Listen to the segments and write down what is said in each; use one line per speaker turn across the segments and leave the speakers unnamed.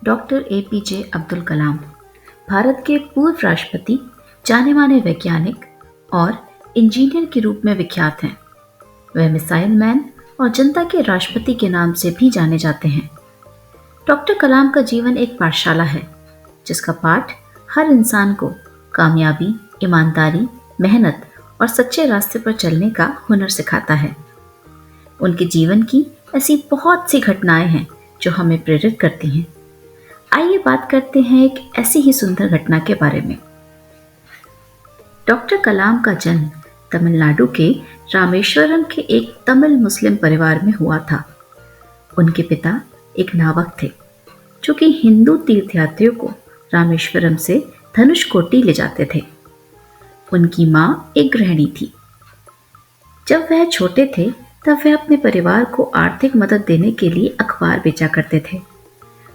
Doctor APJ Abdul Kalam Bharat के पूर्व राष्ट्रपति, जाने माने वैज्ञानिक और इंजीनियर के रूप में विख्यात हैं। वह मिसाइल मैन और जनता के राष्ट्रपति के नाम से भी जाने जाते हैं। डॉक्टर कलाम का जीवन एक पाठशाला है जिसका पाठ हर इंसान को कामयाबी, ईमानदारी, मेहनत और सच्चे रास्ते पर चलने का हुनर सिखाता है। उनके जीवन की ऐसी बहुत सी घटनाएं हैं जो हमें प्रेरित करती हैं। आइए बात करते हैं एक ऐसी ही सुंदर घटना के बारे में। डॉक्टर कलाम का जन्म तमिलनाडु के रामेश्वरम के एक तमिल मुस्लिम परिवार में हुआ था। उनके पिता एक नावक थे जो कि हिंदू तीर्थयात्रियों को रामेश्वरम से धनुषकोटी ले जाते थे। उनकी माँ एक गृहिणी थी। जब वह छोटे थे तब वह अपने परिवार को आर्थिक मदद देने के लिए अखबार बेचा करते थे।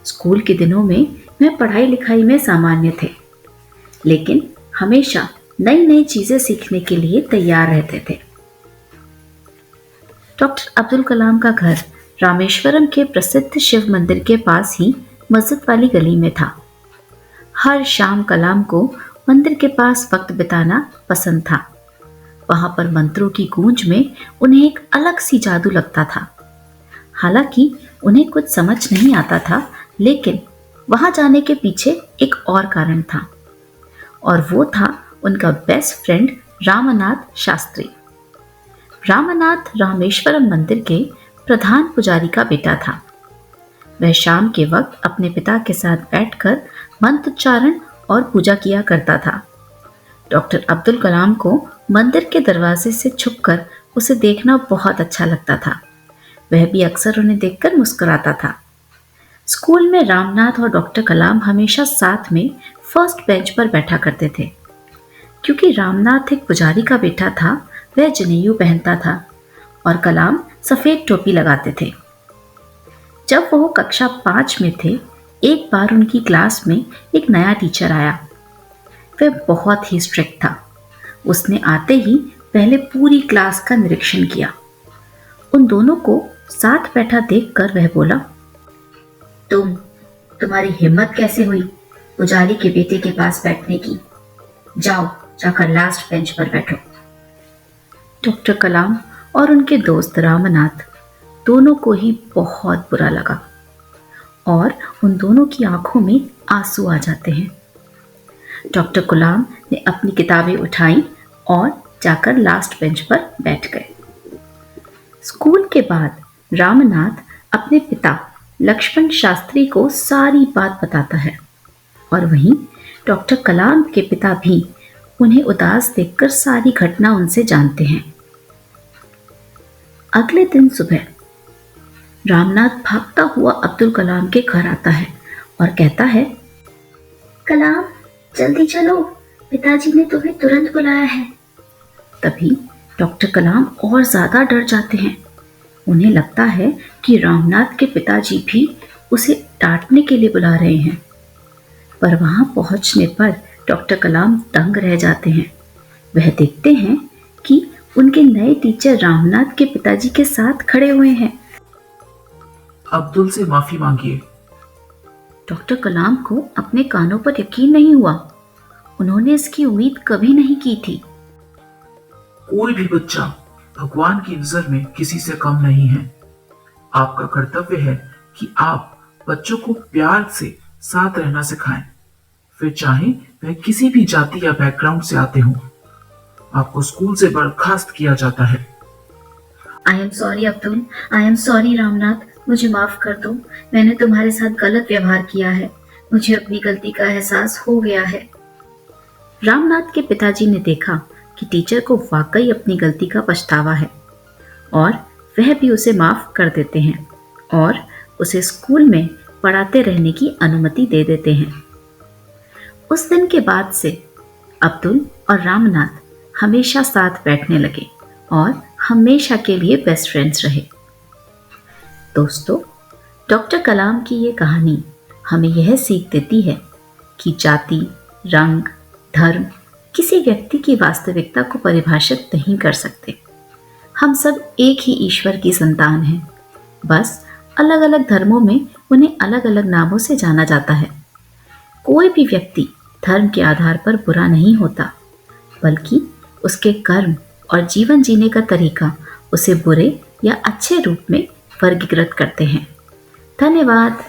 स्कूल के दिनों में वह पढ़ाई लिखाई में सामान्य थे, लेकिन हमेशा नई नई चीजें सीखने के लिए तैयार रहते थे। डॉक्टर अब्दुल कलाम का घर रामेश्वरम के प्रसिद्ध शिव मंदिर के पास ही मस्जिद वाली गली में था। हर शाम कलाम को मंदिर के पास वक्त बिताना पसंद था। वहां पर मंत्रों की गूंज में उन्हें एक अलग सी जादू लगता था। हालांकि उन्हें कुछ समझ नहीं आता था, लेकिन वहां जाने के पीछे एक और कारण था, और वो था उनका बेस्ट फ्रेंड रामनाथ शास्त्री। रामनाथ रामेश्वरम मंदिर के प्रधान पुजारी का बेटा था। वह शाम के वक्त अपने पिता के साथ बैठकर मंत्रोच्चारण और पूजा किया करता था। डॉक्टर अब्दुल कलाम को मंदिर के दरवाजे से छुपकर उसे देखना बहुत अच्छा लगता था। वह भी अक्सर उन्हें देखकर मुस्कुराता था। स्कूल में रामनाथ और डॉक्टर कलाम हमेशा साथ में फर्स्ट बेंच पर बैठा करते थे। क्योंकि रामनाथ एक पुजारी का बेटा था, वह जनेऊ पहनता था और कलाम सफेद टोपी लगाते थे। जब वो कक्षा 5 में थे, एक बार उनकी क्लास में एक नया टीचर आया। वह बहुत ही स्ट्रिक्ट था। उसने आते ही पहले पूरी क्लास का निरीक्षण किया। उन दोनों को साथ बैठा देखकर वह बोला, तुम्हारी हिम्मत कैसे हुई पुजारी के बेटे के पास बैठने की? जाओ, जाकर लास्ट बेंच पर बैठो। डॉक्टर कलाम और उनके दोस्त रामनाथ दोनों को ही बहुत बुरा लगा और उन दोनों की आंखों में आंसू आ जाते हैं। डॉक्टर कलाम ने अपनी किताबें उठाई और जाकर लास्ट बेंच पर बैठ गए। स्कूल के बाद रामनाथ अपने पिता लक्ष्मण शास्त्री को सारी बात बताता है, और वहीं डॉक्टर कलाम के पिता भी उन्हें उदास देखकर सारी घटना उनसे जानते हैं। अगले दिन सुबह रामनाथ भागता हुआ अब्दुल कलाम के घर आता है और कहता है, कलाम जल्दी चलो, पिताजी ने तुम्हें तुरंत बुलाया है। तभी डॉक्टर कलाम और ज्यादा डर जाते हैं। उन्हें लगता है कि रामनाथ के पिताजी भी उसे डांटने के लिए बुला रहे हैं, पर वहां पहुंचने पर डॉक्टर कलाम दंग रह जाते हैं। वह देखते हैं कि उनके नए टीचर रामनाथ के पिताजी के साथ खड़े हुए हैं।
अब्दुल से माफी मांगिए।
डॉक्टर कलाम को अपने कानों पर यकीन नहीं हुआ। उन्होंने इसकी उम्मीद कभी नहीं की थी।
कोई भी बच्चा भगवान की नजर में किसी से कम नहीं है। आपका कर्तव्य है कि आप बच्चों को प्यार से साथ रहना सिखाएं, फिर चाहे वह किसी भी जाति या बैकग्राउंड से आते हों। आपको स्कूल से बर्खास्त किया जाता है।
I am sorry Abdul, I am sorry Ramnath, मुझे माफ कर दो। मैंने तुम्हारे साथ गलत व्यवहार किया है। मुझे अपनी गलती का एहसास हो गया है। रामनाथ के पिताजी ने देखा कि टीचर को वाकई अपनी गलती का पछतावा है, और वह भी उसे माफ कर देते हैं और उसे स्कूल में पढ़ाते रहने की अनुमति दे देते हैं। उस दिन के बाद से अब्दुल और रामनाथ हमेशा साथ बैठने लगे और हमेशा के लिए बेस्ट फ्रेंड्स रहे। दोस्तों, डॉक्टर कलाम की ये कहानी हमें यह सीख देती है कि जाति, रंग, धर्म किसी व्यक्ति की वास्तविकता को परिभाषित नहीं कर सकते। हम सब एक ही ईश्वर की संतान हैं, बस अलग अलग धर्मों में उन्हें अलग अलग नामों से जाना जाता है। कोई भी व्यक्ति धर्म के आधार पर बुरा नहीं होता, बल्कि उसके कर्म और जीवन जीने का तरीका उसे बुरे या अच्छे रूप में वर्गीकृत करते हैं। धन्यवाद।